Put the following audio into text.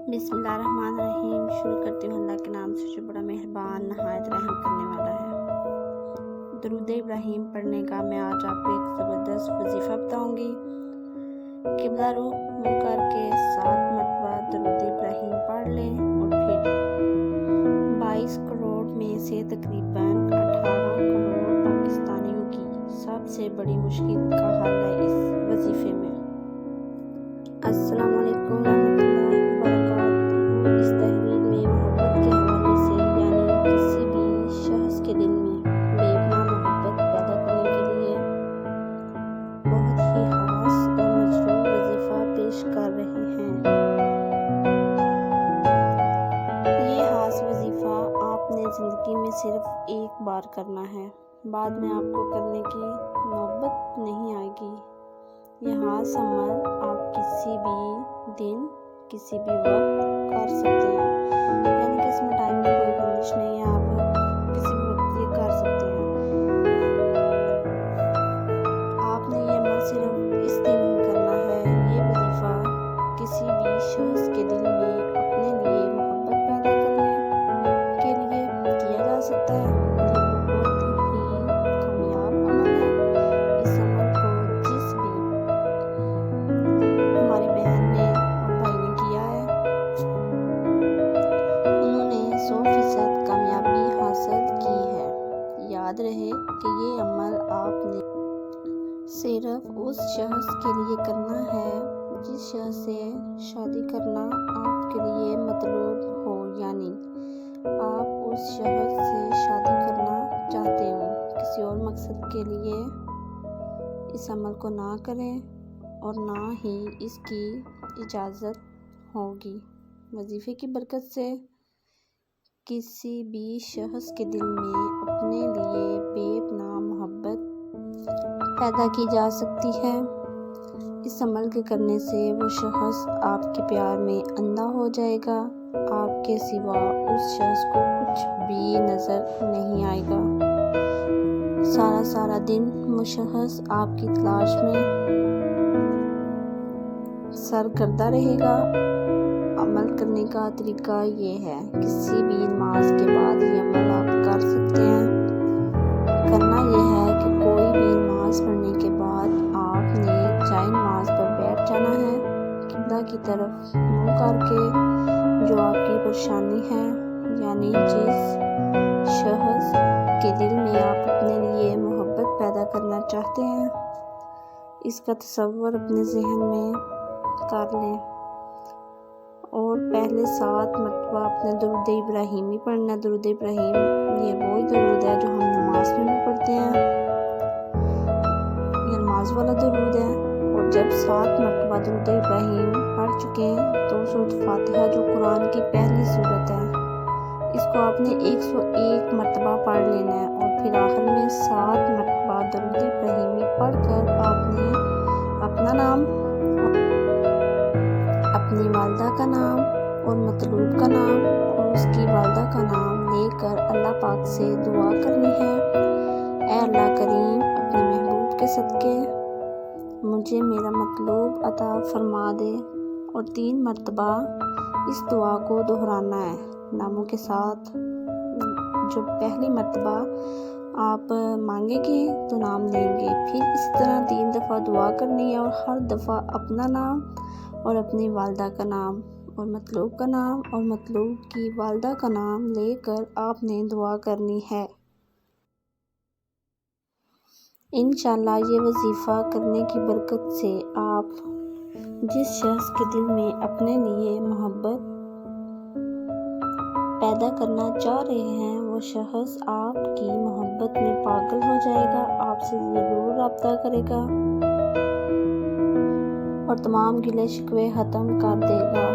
बिस्मिल्लाहिर्रहमानिर्रहीम। शुरू करती हूँ अल्लाह के नाम से जो बड़ा मेहरबान नहायत रहम करने वाला है। दरूद इब्राहीम पढ़ने का मैं आज आपको एक ज़बरदस्त वजीफ़ा बताऊँगी। क़िबला रुख मुँह करके 7 मरतबा दरूद इब्राहीम पढ़ लें और फिर 22 करोड़ में से तकरीबन 18 करोड़ पाकिस्तानियों की सबसे बड़ी मुश्किल का हल है इस वजीफ़े में। अस्सलाम वालेकुम रहमतुल्लाहि व बरकातहू। इस तहरीर में मोहब्बत के हवाले से यानी किसी भी शख्स के दिल में बेपनाह मोहब्बत पैदा करने के लिए बहुत ही खास और मशरूब वजीफ़ा पेश कर रहे हैं। ये खास वजीफ़ा आपने ज़िंदगी में सिर्फ एक बार करना है, बाद में आपको करने की नौबत नहीं आएगी। यह खास अमल आप किसी भी दिन किसी भी वक्त कर सकते हैं, यानी कि इसमें टाइम की कोई बंदिश नहीं है, आप किसी भी वक्त ये कर सकते हैं। आपने ये अमल सिर्फ इस दिन ही करना है। ये वजीफ़ा किसी भी शख्स के दिल में अपने लिए मोहब्बत पैदा करने के लिए किया जा सकता है। ये बहुत ही कामयाब अमल है। इस अमल को जिस भी हमारी बहन ने और भाई ने किया है, उन्होंने 100% कामयाबी हासिल की है। याद रहे कि ये अमल आपने सिर्फ उस शख्स के लिए करना है जिस शख्स से शादी करना आपके लिए मतलूब हो, यानी आप उस शख्स से शादी करना चाहते हो। किसी और मकसद के लिए इस अमल को ना करें और ना ही इसकी इजाज़त होगी। वजीफ़े की बरकत से किसी भी शख्स के दिल में अपने लिए बेपनाह मोहब्बत पैदा की जा सकती है। इस अमल के करने से वो शख्स आपके प्यार में अंधा हो जाएगा। आपके सिवा उस शख्स को कुछ भी नज़र नहीं आएगा। सारा दिन वो शख्स आपकी तलाश में सरगर्दा रहेगा। अमल करने का तरीका ये है, किसी भी नमाज के बाद ये अमल आप कर सकते हैं। करना ये है कि कोई भी नमाज पढ़ने के बाद आपने जाए नमाज पर बैठ जाना है, क़िबला की तरफ मुँह करके। जो आपकी परेशानी है, यानी जिस शख्स के दिल में आप अपने लिए मोहब्बत पैदा करना चाहते हैं, इसका तसव्वुर अपने ज़हन में कर लें और पहले 7 मरतबा अपने दरूद इब्राहीम ही पढ़ना। दरूद इब्राहीम ये वही दरूद है जो हम नमाज में भी पढ़ते हैं, ये नमाज वाला दरूद है। और जब 7 मरतबा दरूद इब्राहीम पढ़ चुके हैं तो सूरत फातिहा जो कुरान की पहली सूरत है, इसको आपने 101 मरतबा पढ़ लेना है और फिर आखिर में 7 मरतबा दरूद इब्राहीमी पढ़कर आपने अपना नाम, अपनी वालदा का नाम और मतलूब का नाम और उसकी वालदा का नाम लेकर अल्लाह पाक से दुआ करनी है। ऐ अल्लाह करीम, अपने महबूब के सदके मुझे मेरा मतलूब अता फरमा दे। और 3 मरतबा इस दुआ को दोहराना है नामों के साथ। जो पहली मरतबा आप मांगेंगे तो नाम लेंगे, फिर इसी तरह 3 दफ़ा दुआ करनी है और हर दफ़ा अपना नाम और अपनी वालदा का नाम और मतलूब का नाम और मतलूब की वालदा का नाम लेकर आपने दुआ करनी है। इंशाअल्लाह ये वजीफ़ा करने की बरकत से आप जिस शख्स के दिल में अपने लिए मोहब्बत पैदा करना चाह रहे हैं, वो शख्स आपकी मोहब्बत में पागल हो जाएगा, आपसे ज़रूर रब्ता करेगा और तमाम गिले शिकवे ख़त्म कर देगा।